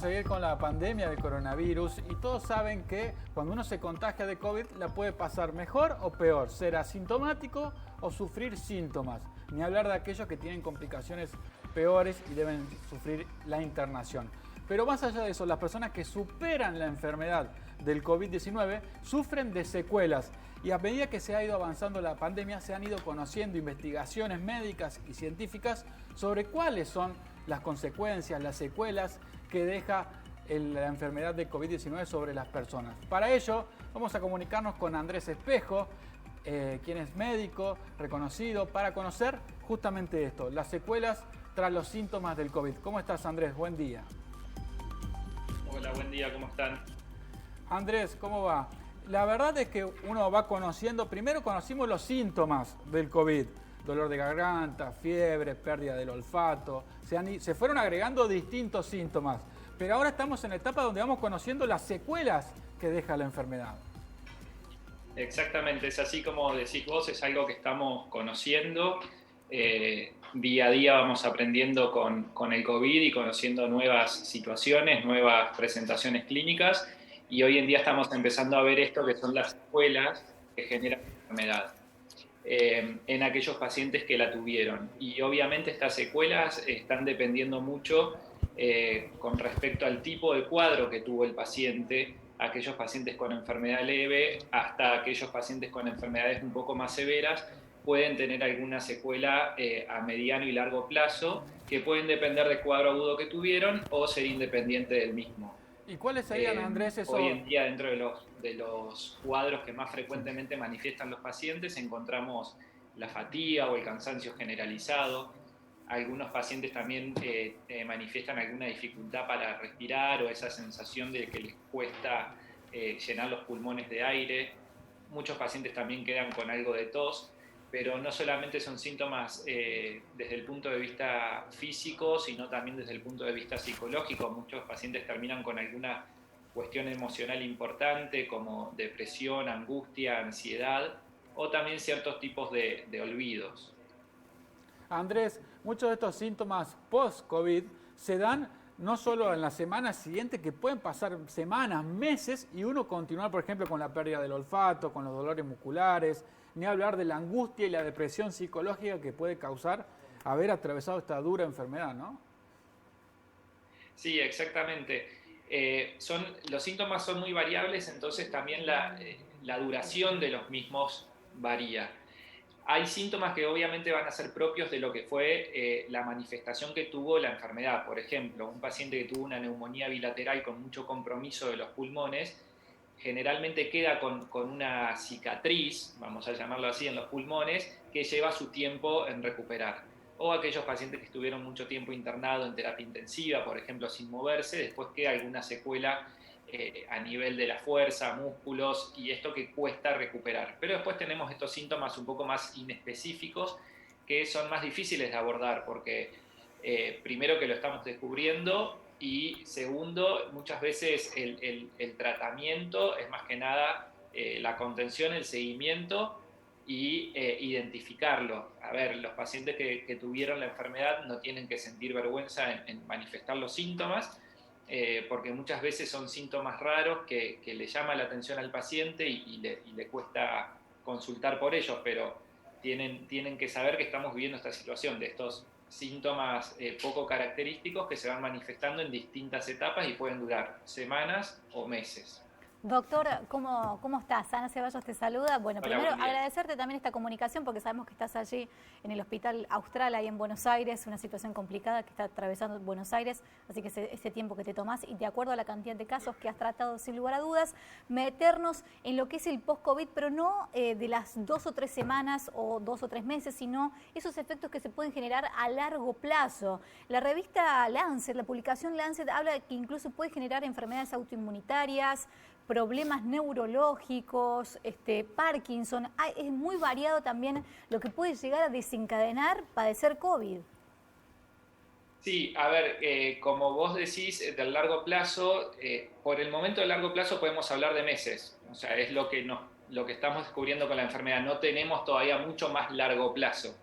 seguir con la pandemia del coronavirus y todos saben que cuando uno se contagia de COVID la puede pasar mejor o peor, ser asintomático o sufrir síntomas, ni hablar de aquellos que tienen complicaciones peores y deben sufrir la internación. Pero más allá de eso, las personas que superan la enfermedad del COVID-19 sufren de secuelas y a medida que se ha ido avanzando la pandemia se han ido conociendo investigaciones médicas y científicas sobre cuáles son las consecuencias, las secuelas que deja la enfermedad de COVID-19 sobre las personas. Para ello vamos a comunicarnos con Andrés Espejo, quien es médico reconocido, para conocer justamente esto, las secuelas tras los síntomas del COVID. ¿Cómo estás, Andrés? Buen día. Hola, buen día, ¿cómo están? Andrés, ¿cómo va? La verdad es que uno va conociendo, primero conocimos los síntomas del COVID, dolor de garganta, fiebre, pérdida del olfato, se fueron agregando distintos síntomas, pero ahora estamos en la etapa donde vamos conociendo las secuelas que deja la enfermedad. Exactamente, es así como decís vos, es algo que estamos conociendo, día a día vamos aprendiendo con el COVID y conociendo nuevas situaciones, nuevas presentaciones clínicas, y hoy en día estamos empezando a ver esto que son las secuelas que generan la enfermedad en aquellos pacientes que la tuvieron. Y obviamente estas secuelas están dependiendo mucho con respecto al tipo de cuadro que tuvo el paciente, aquellos pacientes con enfermedad leve hasta aquellos pacientes con enfermedades un poco más severas, pueden tener alguna secuela a mediano y largo plazo que pueden depender del cuadro agudo que tuvieron o ser independiente del mismo. ¿Y cuáles serían, Andrés, eso? Hoy en día, dentro de los cuadros que más frecuentemente manifiestan los pacientes, encontramos la fatiga o el cansancio generalizado. Algunos pacientes también manifiestan alguna dificultad para respirar o esa sensación de que les cuesta llenar los pulmones de aire. Muchos pacientes también quedan con algo de tos, pero no solamente son síntomas desde el punto de vista físico, sino también desde el punto de vista psicológico. Muchos pacientes terminan con alguna cuestión emocional importante, como depresión, angustia, ansiedad, o también ciertos tipos de olvidos. Andrés, muchos de estos síntomas post-COVID se dan no solo en las semanas siguientes, que pueden pasar semanas, meses, y uno continuar, por ejemplo, con la pérdida del olfato, con los dolores musculares, ni hablar de la angustia y la depresión psicológica que puede causar haber atravesado esta dura enfermedad, ¿no? Sí, exactamente. Los síntomas son muy variables, entonces también la duración de los mismos varía. Hay síntomas que obviamente van a ser propios de lo que fue la manifestación que tuvo la enfermedad. Por ejemplo, un paciente que tuvo una neumonía bilateral con mucho compromiso de los pulmones, generalmente queda con una cicatriz, vamos a llamarlo así, en los pulmones, que lleva su tiempo en recuperar. O aquellos pacientes que estuvieron mucho tiempo internados en terapia intensiva, por ejemplo, sin moverse, después queda alguna secuela a nivel de la fuerza, músculos, y esto que cuesta recuperar. Pero después tenemos estos síntomas un poco más inespecíficos que son más difíciles de abordar porque primero que lo estamos descubriendo y segundo, muchas veces el tratamiento es más que nada la contención, el seguimiento y identificarlo. A ver, los pacientes que tuvieron la enfermedad no tienen que sentir vergüenza en manifestar los síntomas, porque muchas veces son síntomas raros que le llama la atención al paciente y le cuesta consultar por ellos, pero tienen que saber que estamos viviendo esta situación de estos síntomas poco característicos que se van manifestando en distintas etapas y pueden durar semanas o meses. Doctor, ¿cómo estás? Ana Ceballos te saluda. Bueno, Hola, primero agradecerte también esta comunicación porque sabemos que estás allí en el Hospital Austral, ahí en Buenos Aires, una situación complicada que está atravesando Buenos Aires, así que ese tiempo que te tomás y de acuerdo a la cantidad de casos que has tratado, sin lugar a dudas, meternos en lo que es el post-COVID, pero no de las 2 o 3 semanas o 2 o 3 meses, sino esos efectos que se pueden generar a largo plazo. La revista Lancet, la publicación Lancet, habla de que incluso puede generar enfermedades autoinmunitarias, problemas neurológicos, Parkinson. Es muy variado también lo que puede llegar a desencadenar padecer COVID. Sí, a ver, como vos decís, del largo plazo, por el momento del largo plazo podemos hablar de meses. O sea, es lo que estamos descubriendo con la enfermedad. No tenemos todavía mucho más largo plazo.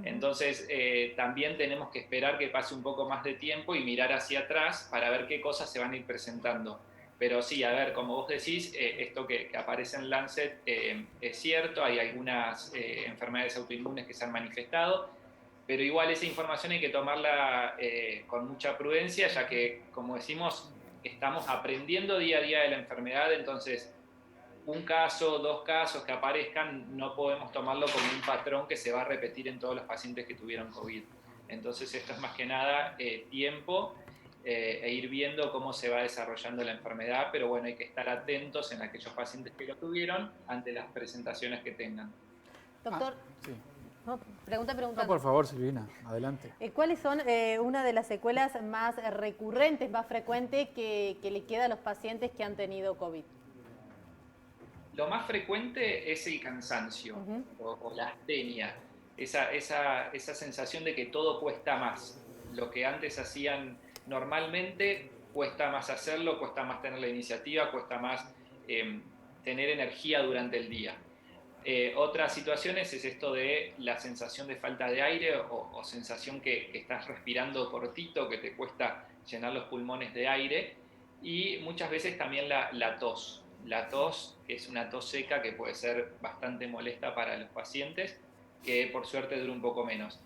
Entonces, también tenemos que esperar que pase un poco más de tiempo y mirar hacia atrás para ver qué cosas se van a ir presentando. Pero sí, a ver, como vos decís, esto que aparece en Lancet es cierto, hay algunas enfermedades autoinmunes que se han manifestado, pero igual esa información hay que tomarla con mucha prudencia, ya que, como decimos, estamos aprendiendo día a día de la enfermedad, entonces un caso, 2 casos que aparezcan, no podemos tomarlo como un patrón que se va a repetir en todos los pacientes que tuvieron COVID. Entonces esto es más que nada tiempo e ir viendo cómo se va desarrollando la enfermedad, pero bueno, hay que estar atentos en aquellos pacientes que lo tuvieron ante las presentaciones que tengan. Doctor, Sí. no, pregunta. No, por favor, Silvina, adelante. ¿Cuáles son una de las secuelas más recurrentes, más frecuentes que le queda a los pacientes que han tenido COVID? Lo más frecuente es el cansancio o la astenia, esa sensación de que todo cuesta más. Lo que antes hacían normalmente cuesta más hacerlo, cuesta más tener la iniciativa, cuesta más tener energía durante el día. Otras situaciones es esto de la sensación de falta de aire o sensación que estás respirando cortito, que te cuesta llenar los pulmones de aire, y muchas veces también la tos. La tos, que es una tos seca que puede ser bastante molesta para los pacientes, que por suerte dura un poco menos.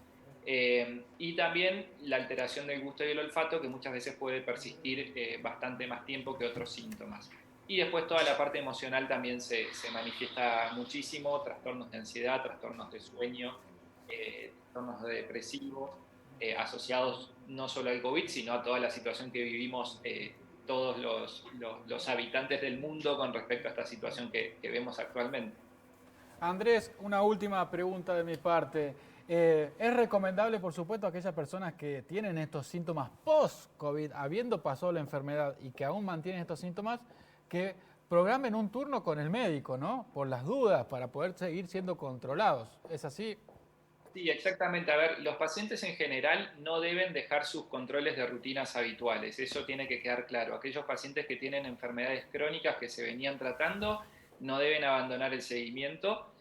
Y también la alteración del gusto y el olfato, que muchas veces puede persistir bastante más tiempo que otros síntomas. Y después toda la parte emocional también se manifiesta muchísimo, trastornos de ansiedad, trastornos de sueño, trastornos depresivos, asociados no solo al COVID, sino a toda la situación que vivimos todos los habitantes del mundo con respecto a esta situación que vemos actualmente. Andrés, una última pregunta de mi parte. ¿Es recomendable, por supuesto, a aquellas personas que tienen estos síntomas post-COVID, habiendo pasado la enfermedad y que aún mantienen estos síntomas, que programen un turno con el médico, ¿no? Por las dudas, para poder seguir siendo controlados? ¿Es así? Sí, exactamente. A ver, los pacientes en general no deben dejar sus controles de rutinas habituales. Eso tiene que quedar claro. Aquellos pacientes que tienen enfermedades crónicas que se venían tratando no deben abandonar el seguimiento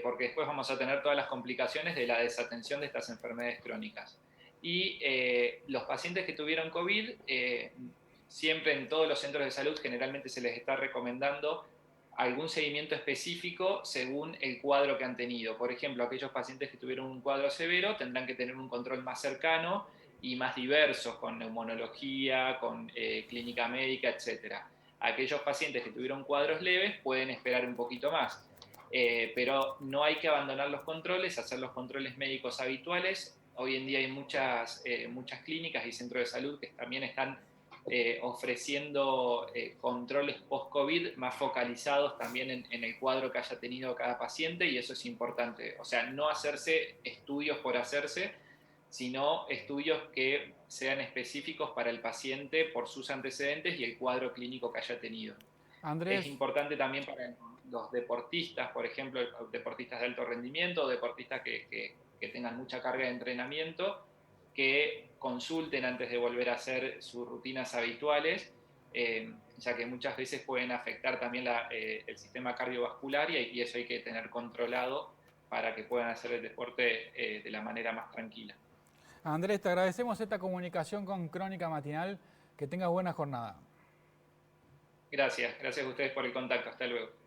porque después vamos a tener todas las complicaciones de la desatención de estas enfermedades crónicas. Y los pacientes que tuvieron COVID, siempre en todos los centros de salud generalmente se les está recomendando algún seguimiento específico según el cuadro que han tenido. Por ejemplo, aquellos pacientes que tuvieron un cuadro severo tendrán que tener un control más cercano y más diverso, con neumonología, con clínica médica, etc. Aquellos pacientes que tuvieron cuadros leves pueden esperar un poquito más. Pero no hay que abandonar los controles, hacer los controles médicos habituales. Hoy en día hay muchas clínicas y centros de salud que también están ofreciendo controles post-COVID más focalizados también en el cuadro que haya tenido cada paciente, y eso es importante. O sea, no hacerse estudios por hacerse, sino estudios que sean específicos para el paciente por sus antecedentes y el cuadro clínico que haya tenido. Andrés. Es importante también para los deportistas, por ejemplo, deportistas de alto rendimiento, deportistas que tengan mucha carga de entrenamiento, que consulten antes de volver a hacer sus rutinas habituales, ya que muchas veces pueden afectar también el sistema cardiovascular y eso hay que tener controlado para que puedan hacer el deporte de la manera más tranquila. Andrés, te agradecemos esta comunicación con Crónica Matinal. Que tengas buena jornada. Gracias a ustedes por el contacto. Hasta luego.